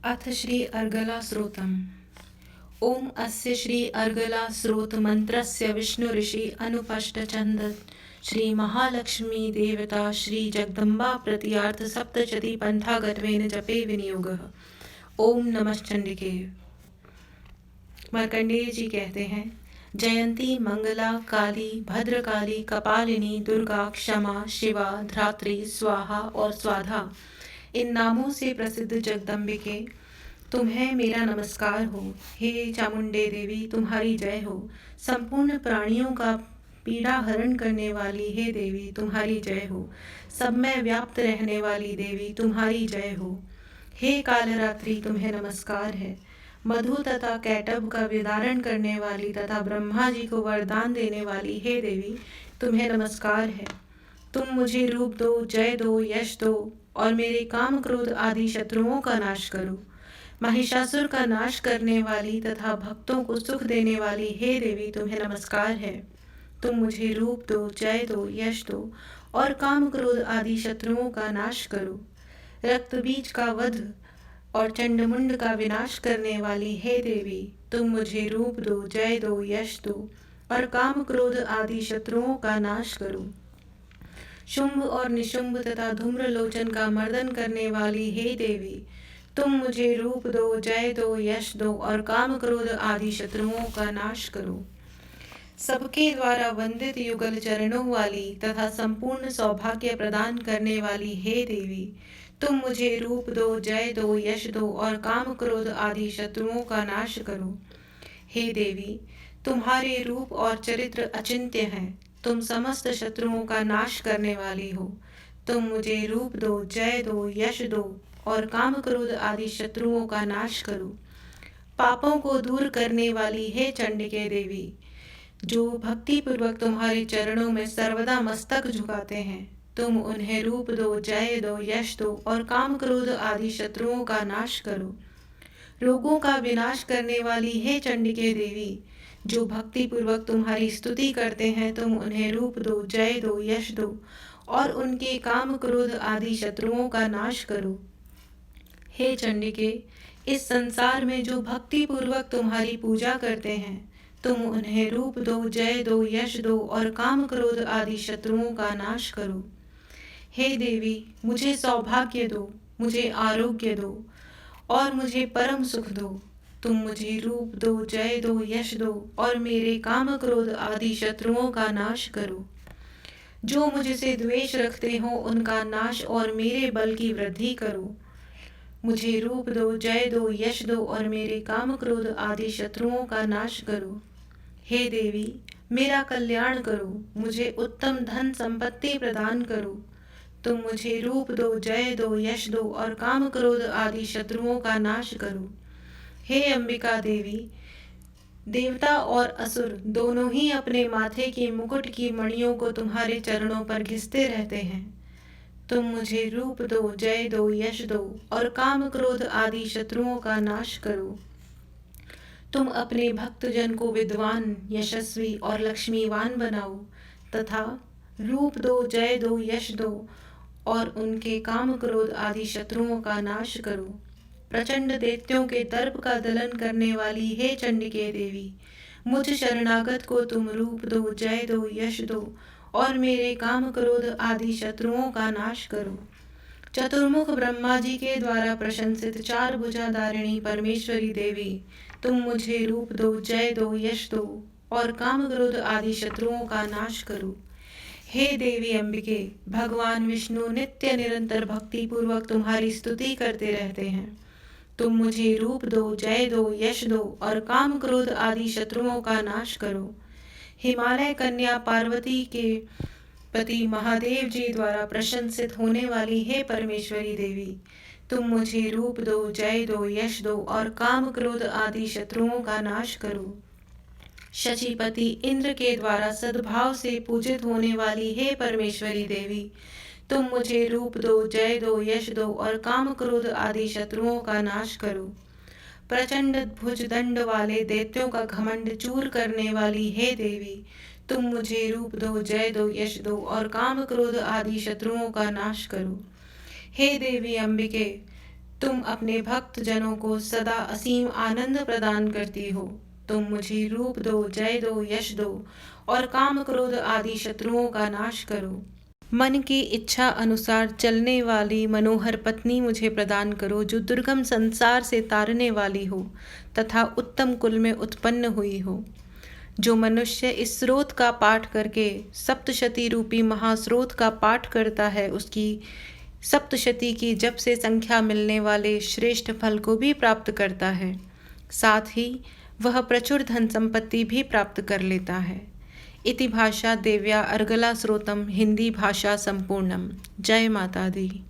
अथ श्री अर्गला स्रोतम्। ओम अस्य श्री अर्गला स्रोत मंत्रस्य विष्णु ऋषि अनुपष्टचंद श्री महालक्ष्मी देवता श्री जगदम्बा प्रत्यार्थ सप्तशती पंथागत्वेन जपे विनियोगः। ओम नमश्चंडिके। मार्कंडेय जी कहते हैं, जयंती मंगला काली भद्रकाली कपालिनी दुर्गा क्षमा शिवा धात्री स्वाहा और स्वाधा, इन नामों से प्रसिद्ध जगदम्बिके, तुम्हें मेरा नमस्कार हो। हे चामुंडे देवी, तुम्हारी जय हो। संपूर्ण प्राणियों का पीड़ा हरण करने वाली हे देवी, तुम्हारी जय हो। सब में व्याप्त रहने वाली देवी, तुम्हारी जय हो। हे कालरात्रि, तुम्हें नमस्कार है। मधु तथा कैटभ का विदारण करने वाली तथा ब्रह्मा जी को वरदान देने वाली हे देवी, तुम्हें नमस्कार है। तुम मुझे रूप दो, जय दो, यश दो और मेरे काम क्रोध आदि शत्रुओं का नाश करो। महिषासुर का नाश करने वाली तथा भक्तों को सुख देने वाली हे देवी, तुम्हें नमस्कार है। तुम मुझे रूप दो, जय दो, यश दो और काम क्रोध आदि शत्रुओं का नाश करो। रक्त बीज का वध और चंडमुंड का विनाश करने वाली हे देवी, तुम मुझे रूप दो, जय दो, यश दो और काम क्रोध आदि शत्रुओं का नाश करो। शुंभ और निशुंभ तथा धूम्रलोचन का मर्दन करने वाली हे देवी, तुम मुझे रूप दो, जय दो, यश दो और काम क्रोध आदि शत्रुओं का नाश करो। सबके द्वारा वंदित युगल चरणों वाली तथा संपूर्ण सौभाग्य प्रदान करने वाली हे देवी, तुम मुझे रूप दो, जय दो, यश दो और काम क्रोध आदि शत्रुओं का नाश करो। हे देवी, तुम्हारे रूप और चरित्र अचिंत्य हैं। तुम समस्त शत्रुओं का नाश करने वाली हो। तुम मुझे रूप दो, जय दो, यश दो और काम क्रोध आदि शत्रुओं का नाश करो। पापों को दूर करने वाली हे चंडिके देवी, जो भक्ति पूर्वक तुम्हारे चरणों में सर्वदा मस्तक झुकाते हैं, तुम उन्हें रूप दो, जय दो, यश दो और काम क्रोध आदि शत्रुओं का नाश करो। रोगों का विनाश करने वाली हे चंडिके देवी, जो भक्ति पूर्वक तुम्हारी स्तुति करते हैं, तुम उन्हें रूप दो, जय दो, यश दो और उनके काम क्रोध आदि शत्रुओं का नाश करो। हे चंडिके, इस संसार में जो भक्ति पूर्वक तुम्हारी पूजा करते हैं, तुम उन्हें रूप दो, जय दो, यश दो और काम क्रोध आदि शत्रुओं का नाश करो। हे देवी, मुझे सौभाग्य दो, मुझे आरोग्य दो और मुझे परम सुख दो। तुम मुझे रूप दो, जय दो, यश दो और मेरे काम क्रोध आदि शत्रुओं का नाश करो। जो मुझसे द्वेष रखते हो, उनका नाश और मेरे बल की वृद्धि करो। मुझे रूप दो, जय दो, यश दो और मेरे काम क्रोध आदि शत्रुओं का नाश करो। हे देवी, मेरा कल्याण करो, मुझे उत्तम धन संपत्ति प्रदान करो। तुम मुझे रूप दो, जय दो, यश दो और काम क्रोध आदि शत्रुओं का नाश करो। हे अंबिका देवी, देवता और असुर दोनों ही अपने माथे के मुकुट की मणियों को तुम्हारे चरणों पर घिसते रहते हैं। तुम मुझे रूप दो, जय दो, यश दो और काम क्रोध आदि शत्रुओं का नाश करो। तुम अपने भक्तजन को विद्वान, यशस्वी और लक्ष्मीवान बनाओ तथा रूप दो, जय दो, यश दो और उनके काम क्रोध आदि शत्रुओं का नाश करो। प्रचंड दैत्यों के दर्प का दलन करने वाली हे चंडिके देवी, मुझ शरणागत को तुम रूप दो, जय दो, यश दो और मेरे काम क्रोध आदि शत्रुओं का नाश करो। चतुर्मुख ब्रह्मा जी के द्वारा प्रशंसित चार भुजाधारिणी परमेश्वरी देवी, तुम मुझे रूप दो, जय दो, यश दो और काम क्रोध आदि शत्रुओं का नाश करो। हे देवी अंबिके, भगवान विष्णु नित्य निरंतर भक्ति पूर्वक तुम्हारी स्तुति करते रहते हैं। तुम मुझे रूप दो, जय दो, यश दो और काम क्रोध आदि शत्रुओं का नाश करो। हिमालय कन्या पार्वती के पति महादेव जी द्वारा प्रशंसित होने वाली हे परमेश्वरी देवी, तुम मुझे रूप दो, जय दो, यश दो और काम क्रोध आदि शत्रुओं का नाश करो। शचीपति इंद्र के द्वारा सद्भाव से पूजित होने वाली हे परमेश्वरी देवी, तुम मुझे रूप दो, जय दो, यश दो और काम क्रोध आदि शत्रुओं का नाश करो। प्रचंड भुजदंड वाले दैत्यों का घमंड चूर करने वाली हे देवी, तुम मुझे रूप दो, जय दो, यश दो और काम क्रोध आदि शत्रुओं का नाश करो। हे देवी अंबिके, तुम अपने भक्त जनों को सदा असीम आनंद प्रदान करती हो। तुम मुझे रूप दो, जय दो, यश दो और काम क्रोध आदि शत्रुओं का नाश करो। मन की इच्छा अनुसार चलने वाली मनोहर पत्नी मुझे प्रदान करो, जो दुर्गम संसार से तारने वाली हो तथा उत्तम कुल में उत्पन्न हुई हो। जो मनुष्य इस स्रोत का पाठ करके सप्तशती रूपी महास्रोत का पाठ करता है, उसकी सप्तशती की जप से संख्या मिलने वाले श्रेष्ठ फल को भी प्राप्त करता है। साथ ही वह प्रचुर धन संपत्ति भी प्राप्त कर लेता है। इति भाषा देव्या अर्गला स्रोतम हिंदी भाषा संपूर्णम। जय माता दी।